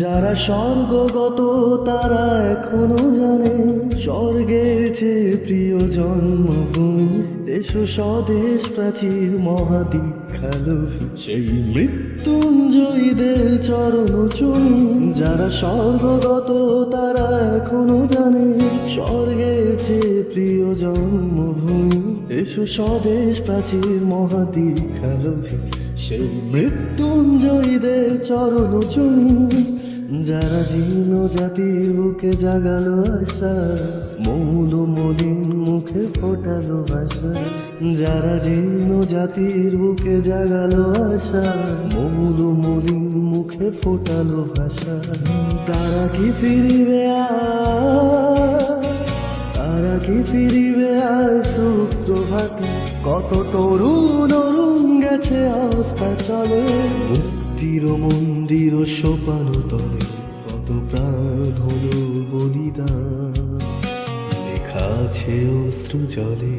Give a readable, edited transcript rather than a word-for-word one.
যারা স্বর্গগত তারা এখনো জানে স্বর্গের চেয়ে প্রিয় জন্মভূমি। এসো স্বদেশ প্রাচীর মহাদীক্ষালো সেই মৃত্যুঞ্জয়ীদের চরণ চুমি। যারা স্বর্গগত তারা এখনো জানে স্বর্গের চেয়ে প্রিয় জন্মভূমি। এসো স্বদেশ প্রাচীর মহাদীক্ষালো সেই মৃত্যুঞ্জয়ীদের চরণ চুমি। যারা জীর্ণ জাতির বুকে জাগালো আশা মৌন মলিন মুখে ফোটালো ভাষা। যারা জীর্ণ জাতির বুকে জাগালো আশা মৌন মলিন মুখে ফোটালো ভাষা। তারা কি ফিরিবে আর, তারা কি ফিরিবে আর সুপ্রভাতে? কত তরুণ অরুণ গেছে আস্থা চলে মুক্তির মন্দির সোপানো তলে। কত প্রাণ হলো বলিদান লেখা আছে অশ্রু জলে।